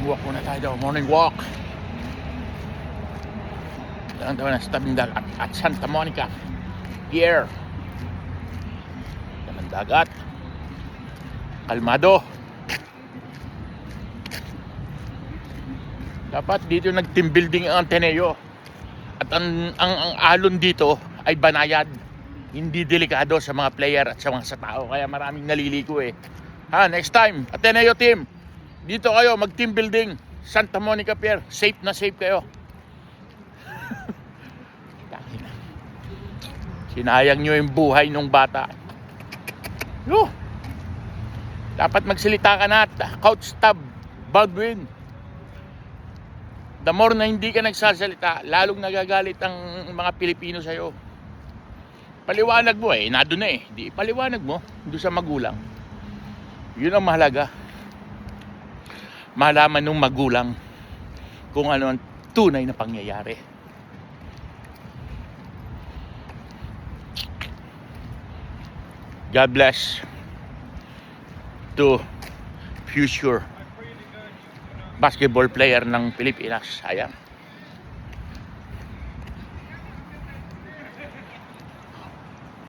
Walk muna tayo. Morning walk. Yan tayo na sa tabing dagat at Santa Monica Pier. Yan ang dagat. Kalmado. Dapat dito nag-team building ang Ateneo. At ang alon dito ay banayad. Hindi delikado sa mga player at sa mga tao. Kaya maraming naliligo eh. Next time, Ateneo team. Dito kayo mag-team building. Santa Monica Pier. Safe na safe kayo. Sinayang nyo yung buhay ng bata. Dapat magsalita ka na. Coach Tab Baldwin. The more na hindi ka nagsasalita, lalong nagagalit ang mga Pilipino sa'yo. Paliwanag mo eh, nado na eh. Di paliwanag mo doon sa magulang. Yun ang mahalaga. Malaman ng magulang kung ano ang tunay na pangyayari. God bless to future basketball player ng Pilipinas. Ayan.